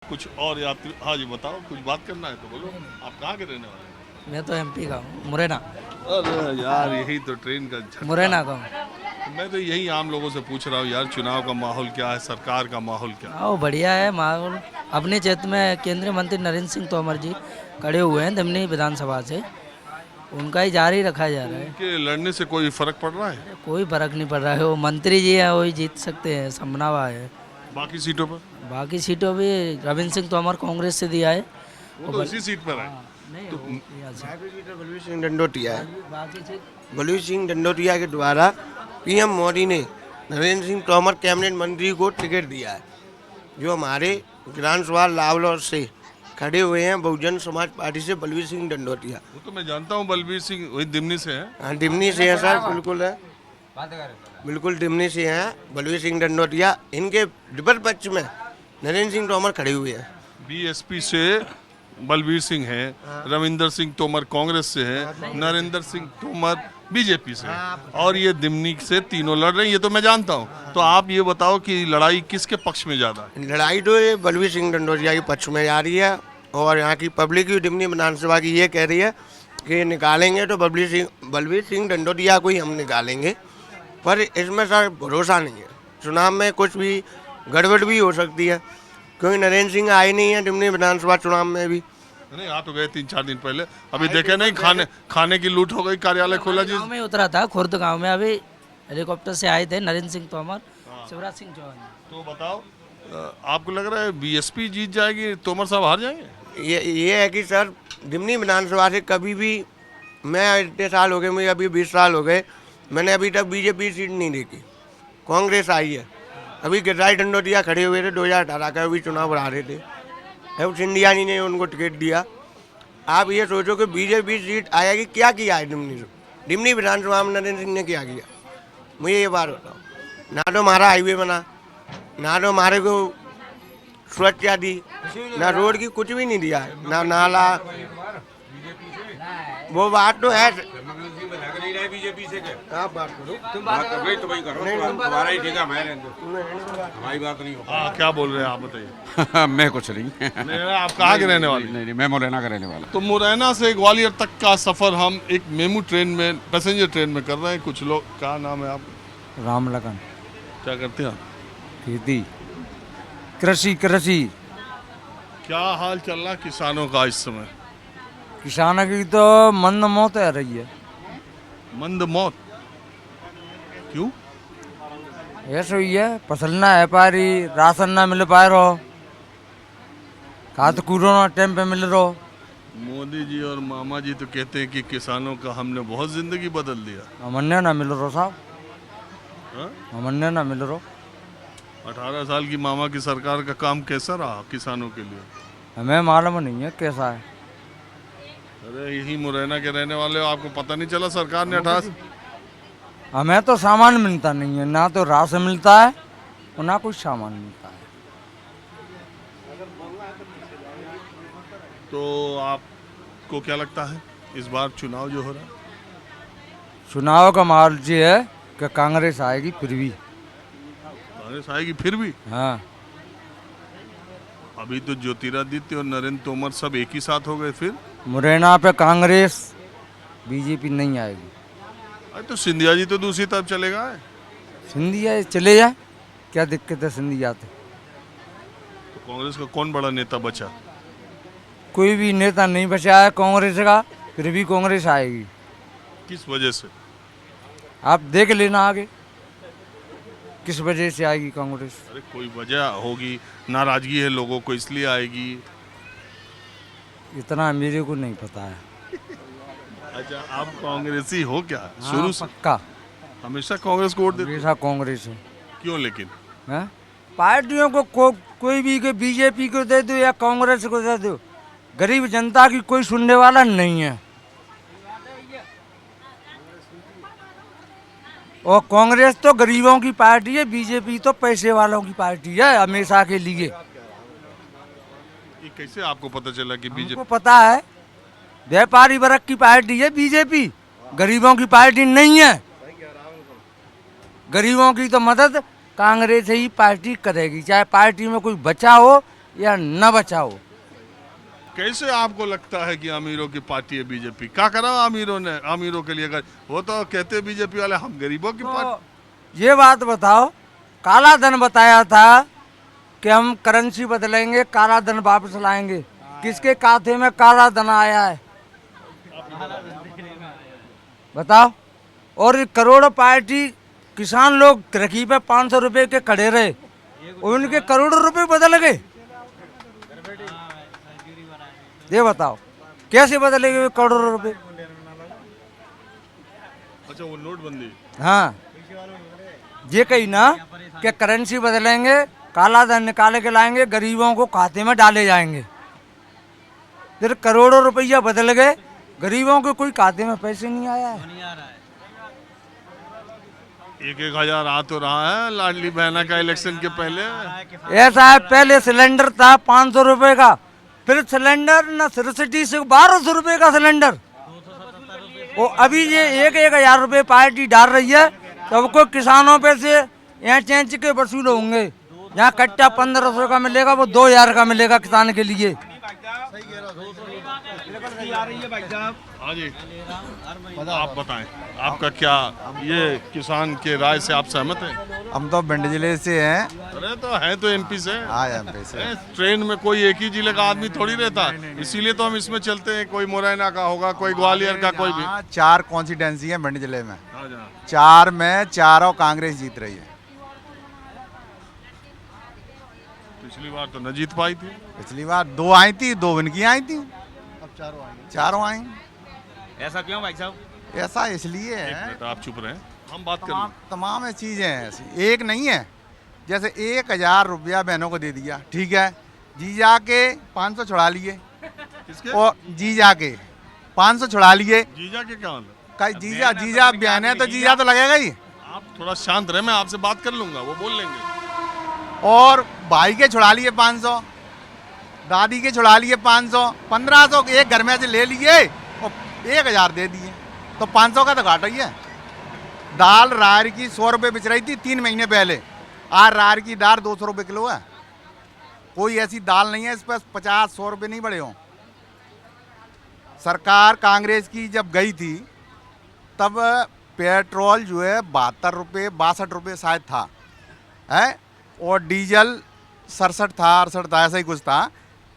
कुछ और यात्री। हाँ जी बताओ, कुछ बात करना है तो बोलो। आप कहाँ के रहने वाले हैं? मैं तो एमपी का हूँ, मुरैना। अरे यार, यही तो ट्रेन का झटका। मुरैना का हूँ। मैं तो यही आम लोगों से पूछ रहा हूँ यार, चुनाव का माहौल क्या है, सरकार का माहौल क्या है? हाँ, वो बढ़िया है माहौल। अपने क्षेत्र में केंद्रीय मंत्री नरेंद्र सिंह तोमर जी खड़े हुए हैं दिमनी विधानसभा से, उनका ही जारी रखा जा रहा है। उनके लड़ने से कोई फर्क पड़ रहा है? अरे कोई फर्क नहीं पड़ रहा है, वो मंत्री जी हैं, वही जीत सकते हैं, संभावना है। बाकी सीटों पर? बाकी सीटों भी रविंद्र सिंह तोमर कांग्रेस से दिया है। वो तो इसी सीट पर है। नहीं, तो वो यहाँ से। बलवीर सिंह डंडोतिया है। बाकी सीट बलवीर सिंह डंडोतिया के द्वारा पीएम मोदी ने नरेंद्र सिंह तोमर कैबिनेट मंत्री को टिकट दिया है, जो हमारे विधानसभा लाहौर से खड़े हुए हैं बहुजन समाज पार्टी से बलवीर सिंह डंडोतिया। वो तो मैं जानता हूँ, बलबीर सिंह वही दिमनी से है। हाँ, डिमनी से है सर, बिल्कुल है, बिल्कुल डिमनी से हैं बलवीर सिंह डंडोतिया। इनके विपक्ष पक्ष में नरेंद्र सिंह तोमर खड़े हुए हैं। बीएसपी से बलबीर सिंह है, रविंदर सिंह तोमर कांग्रेस से है, नरेंद्र सिंह तोमर बीजेपी से है, और ये दिमनी से तीनों लड़ रहे हैं, ये तो मैं जानता हूँ। तो आप ये बताओ कि लड़ाई किसके पक्ष में ज्यादा है? लड़ाई तो ये बलवीर सिंह डंडोतिया के पक्ष में जा रही है, और यहाँ की पब्लिक भी डिमनी विधानसभा की ये कह रही है कि निकालेंगे तो बलवीर सिंह डंडोतिया को ही हम निकालेंगे। पर इसमें सर भरोसा नहीं है, चुनाव में कुछ भी गड़बड़ भी हो सकती है, क्योंकि नरेंद्र सिंह आए नहीं है डिमनी विधानसभा चुनाव में भी। नहीं, आ तो गए 3-4 दिन पहले। अभी देखे नहीं, खाने की लूट हो गई, कार्यालय खोला जी। गाँव में उतरा था, खुर्द गांव में, अभी हेलीकॉप्टर से आए थे नरेंद्र सिंह तोमर, शिवराज सिंह चौहान। तो बताओ, आपको लग रहा है बीएसपी जीत जाएगी, तोमर साहब हार जाएंगे? ये है कि सर डिमनी विधानसभा से कभी भी, मैं इतने साल हो गए, मुझे अभी 20 साल हो गए, मैंने अभी तक बीजेपी सीट नहीं देखी, कांग्रेस आई है। अभी गिरिराज डंडोतिया खड़े हुए थे 2018 का, अभी चुनाव बढ़ा रहे थे, हेल्प इंडिया ने उनको टिकट दिया। आप ये सोचो कि बीजेपी सीट आएगी, क्या किया है डिमनी विधानसभा में नरेंद्र सिंह ने क्या किया? मुझे ये बात बताओ, ना तो हमारा हाईवे बना, ना तो हमारे को सुरक्षा दी, ना रोड की कुछ भी नहीं दिया है, ना नाला। वो बात तो है। बीजेपी से आप बात करो, तो वही करो, तुम्हारा ही ठेका मैं रहने दो, हमारी बात नहीं हो। हाँ, क्या बोल रहे हैं आप, बताइए। मैं कुछ नहीं। नहीं, आप कहाँ के रहने वाले? नहीं, मैं मुरैना का रहने वाला। तो मुरैना से ग्वालियर तक का सफर हम एक मेमू ट्रेन में, पैसेंजर ट्रेन में कर रहे हैं। कुछ लोग, क्या नाम है आप? राम लगन। क्या करते हैं आप? खेती, कृषि। क्या हाल चल रहा है किसानों का इस समय? किसानों की तो मंद मौत है रही है। मंद मौत क्यों? ऐसा ही है, फसल ना है पा रही, राशन ना मिल पा रहा, खाद कूड़ो ना टाइम पे मिल रहा। मोदी जी और मामा जी तो कहते हैं कि किसानों का हमने बहुत जिंदगी बदल दिया। अमन्य ना मिल रहा साहब, हाँ? अमन्य ना मिल रहा। 18 साल की मामा की सरकार का काम कैसा रहा किसानों के लिए? हमें मालूम नहीं है कैसा है। अरे यही मुरैना के रहने वाले हो, आपको पता नहीं चला सरकार ने 18? हमें तो सामान मिलता नहीं है, ना तो राशन मिलता है और ना कुछ सामान मिलता है। तो आपको क्या लगता है इस बार चुनाव जो हो रहा है? चुनाव का माहौल ये है कि कांग्रेस आएगी फिर भी। कांग्रेस आएगी फिर भी? हाँ, अभी तो ज्योतिरादित्य और नरेंद्र तोमर सब एक ही साथ हो गए फिर। मुरैना पे कांग्रेस, बीजेपी नहीं आएगी। अरे तो सिंधिया जी तो दूसरी तरफ चलेगा। सिंधिया चले जाए, क्या दिक्कत है सिंधिया तो। तो कांग्रेस का कौन बड़ा नेता बचा? कोई भी नेता नहीं बचा है कांग्रेस का, फिर भी कांग्रेस आएगी। किस वजह से? आप देख लेना आगे किस वजह से आएगी कांग्रेस। अरे कोई वजह होगी, नाराजगी है लोगों को इसलिए आएगी। इतना मेरे को नहीं पता है। अच्छा, आप कांग्रेसी हो क्या शुरू हाँ, से? पक्का हमेशा कांग्रेस को वोट देते? हमेशा कांग्रेस है। क्यों लेकिन? हैं? पार्टियों को कोई भी के बीजेपी को दे दो या कांग्रेस को दे दो, गरीब जनता की कोई सुनने वाला नहीं है। और कांग्रेस तो गरीबों की पार्टी है, बीजेपी तो पैसे वालों की पार्टी है हमेशा के लिए। ये कैसे आपको पता चला कि हमको बीजेपी? पता है, व्यापारी वर्ग की पार्टी है बीजेपी, गरीबों की पार्टी नहीं है। गरीबों की तो मदद कांग्रेस ही पार्टी करेगी, चाहे पार्टी में कोई बचा हो या न बचाओ। कैसे आपको लगता है कि अमीरों की पार्टी है बीजेपी? क्या करा अमीरों ने अमीरों के लिए? वो तो कहते बीजेपी वाले हम गरीबों की पार्टी। तो ये बात बताओ, काला धन बताया था कि हम करेंसी बदलेंगे, काला धन वापस लाएंगे। किसके खाते में काला धन आया है बताओ? और ये करोड़ पार्टी किसान लोग रखी पे 500 रुपए के खड़े रहे, उनके करोड़ों रुपए बदल गए। ये बताओ कैसे बदलेंगे वे करोड़ों रुपए? अच्छा, वो नोटबंदी। हाँ, ये कही ना कि करेंसी बदलेंगे, काला धन निकाल के लाएंगे, गरीबों को खाते में डाले जाएंगे। फिर करोड़ों रुपया बदल गए, गरीबों के कोई खाते में पैसे नहीं आया है। 1,000 आ तो रहा है लाडली बहना का इलेक्शन के पहले। ऐसा है, पहले सिलेंडर था 500 रुपए का, फिर सिलेंडर न सब्सिडी से 1200 रुपए का सिलेंडर। वो अभी ये 1,000 रुपए पार्टी डाल रही है, सबको किसानों पे से यहाँ चेंच के वसूल होंगे। यहाँ कट्टा 1500 का मिलेगा, वो 2,000 का मिलेगा किसान के लिए। हाँ जी, आप बताएं, आपका क्या ये किसान के राय से आप सहमत हैं? हम तो भिंड जिले से हैं। अरे तो है तो एमपी से। हाँ, एमपी से। ट्रेन में कोई एक ही जिले का आदमी थोड़ी रहता, इसीलिए तो हम इसमें चलते हैं। कोई मुरैना का होगा, कोई ग्वालियर का, कोई भी। 4 कॉन्स्टिट्यूंसी है भिंड जिले में। हाँ जी, 4 में चारों कांग्रेस जीत रही है। पिछली बार तो न जीत पाई थी। पिछली बार 2 आई थी, 2 इनकी आई थी, अब चारों आई। ऐसा क्यों भाई साहब? ऐसा इसलिए एक है, मिनट, आप चुप रहे, हम बात कर लें। तमाम चीजें हैं ऐसी, एक नहीं है। जैसे 1,000 रुपया बहनों को दे दिया, ठीक है, जीजा के 500 छुड़ा लिए। किसके? और जीजा के 500 छुड़ा लिए। जीजा के क्या मतलब? कई जीजा बहन है तो जीजा तो लगेगा ही। आप थोड़ा शांत रहे, मैं आपसे बात कर लूंगा, वो बोल लेंगे। और भाई के छुड़ा लिए 500, दादी के छुड़ा लिए 500, 1500 एक घर में से ले लिए और 1,000 दे दिए, तो 500 का तो घाटा ही है। दाल रार की 100 रुपये बिच रही थी 3 महीने पहले, आज रार की दाल 200 रुपये किलो है। कोई ऐसी दाल नहीं है इस पर 50-100 रुपये नहीं बढ़े हों। सरकार कांग्रेस की जब गई थी तब पेट्रोल जो है 72 रुपये 62 रुपये शायद था, है, और डीजल 67 था 68 था, ऐसा ही कुछ था।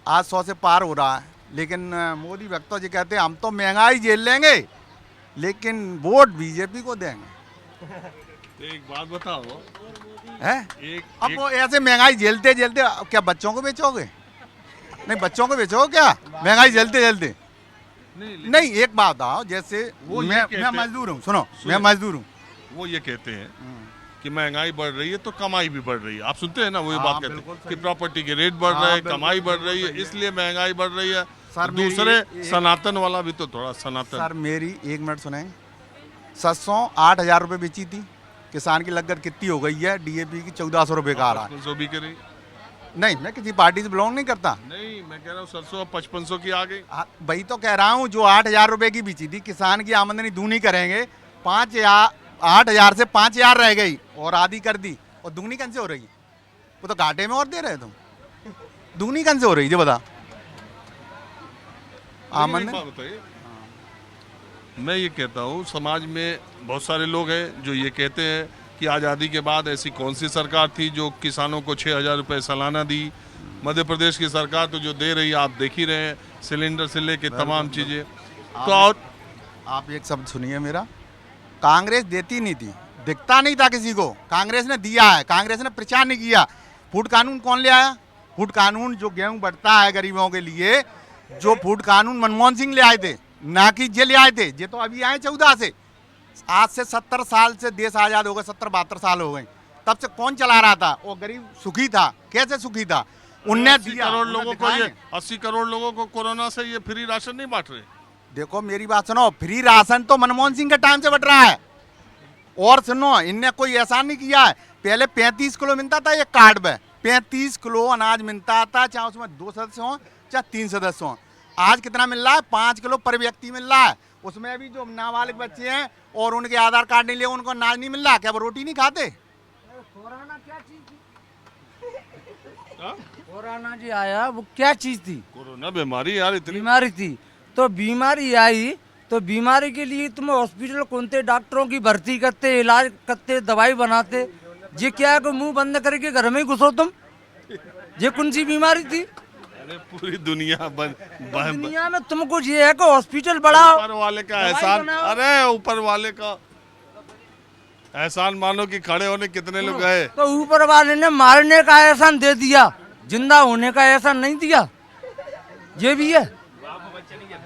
आज 100 से पार हो रहा है। लेकिन मोदी भक्तों जी कहते हैं हम तो महंगाई झेल लेंगे लेकिन वोट बीजेपी को देंगे। तो एक बात बताओ, है अब एक वो ऐसे महंगाई झेलते झेलते क्या बच्चों को बेचोगे? नहीं, बच्चों को बेचोगे क्या महंगाई झेलते झेलते? नहीं, एक बात बताओ, जैसे वो ये मैं मजदूर हूँ, सुनो, मैं मजदूर हूँ। वो ये कहते हैं कि महंगाई बढ़ रही है तो कमाई भी बढ़ रही है। आप सुनते हैं ना, वो ये बात कहते हैं कि प्रॉपर्टी के रेट बढ़ रहे हैं, कमाई बढ़ रही है, इसलिए महंगाई बढ़ रही है। सर, दूसरे सनातन वाला भी तो थोड़ा सनातन। सर मेरी 1 मिनट सुनेंगे। सरसों 8,000 रुपये बेची थी, किसान की लागत कितनी हो गई है? डीएपी की 1,400 रुपये का आ रहा है। 5500 भी करी। नहीं, मैं किसी पार्टी से बिलोंग नहीं करता। नहीं, मैं कह रहा हूँ सरसों 5500 की आ गई। वही तो कह रहा हूँ, जो 8,000 रुपये की बेची थी, किसान की आमदनी दूनी करेंगे, 8,000 से 5,000 रह गई और आधी कर दी, और दुगनी कन से हो रही? वो तो घाटे में और दे रहे तुम, दुगनी कन से हो रही? जो बता आमदनी। बताइए, मैं ये कहता हूँ समाज में बहुत सारे लोग हैं जो ये कहते हैं कि आज़ादी के बाद ऐसी कौन सी सरकार थी जो किसानों को 6,000 रुपये सालाना दी। मध्य प्रदेश की सरकार तो जो दे रही है आप देख ही रहे हैं, सिलेंडर से लेके तमाम चीज़ें। तो और आप एक शब्द सुनिए मेरा, कांग्रेस देती नहीं थी, दिखता नहीं था किसी को, कांग्रेस ने दिया है। कांग्रेस ने प्रचार नहीं किया। फूड कानून कौन ले आया? फूड कानून जो गेहूं बढ़ता है गरीबों के लिए, जो फूड कानून मनमोहन सिंह ले आए थे, ना कि जे ले आए थे। ये तो अभी आए 14 से, आज से 70 साल से देश आज़ाद हो गए, 70-72 साल हो गए। तब से कौन चला रहा था? वो गरीब सुखी था। कैसे सुखी था? उनने 80 करोड़ लोगों को ये 80 करोड़ लोगों को कोरोना से ये फ्री राशन नहीं बांट रहे। देखो मेरी बात सुनो, फ्री राशन तो मनमोहन सिंह के टाइम से बट रहा है। और सुनो, इनने कोई ऐसा नहीं किया है। पहले 35 किलो मिलता था एक कार्ड पे, 35 किलो अनाज मिलता था, चाहे उसमें 2 सदस्य हों चाहे 3 सदस्य हों। आज कितना मिल रहा है? 5 किलो पर व्यक्ति मिल रहा है। उसमें भी जो नाबालिग बच्चे हैं और उनके आधार कार्ड नहीं लिए, उनको अनाज नहीं मिल रहा। क्या वो रोटी नहीं खाते? कोरोना जी आया वो क्या चीज थी? कोरोना बीमारी यार इतनी बीमारी थी। तो बीमारी आई तो बीमारी के लिए तुम हॉस्पिटल कौनते डॉक्टरों की भर्ती करते, इलाज करते, दवाई बनाते। ये क्या है कि मुंह बंद करके घर में ही घुसो तुम? ये कौन सी बीमारी थी? अरे पूरी दुनिया दुनिया में तुमको ये है कि हॉस्पिटल बढ़ाओ, ऊपर वाले का दवाई एहसान, बनाओ। अरे ऊपर वाले का एहसान मानो कि खड़े होने कितने लोग गए। तो ऊपर वाले ने मारने का एहसान दे दिया, जिंदा होने का एहसान नहीं दिया। ये भी है।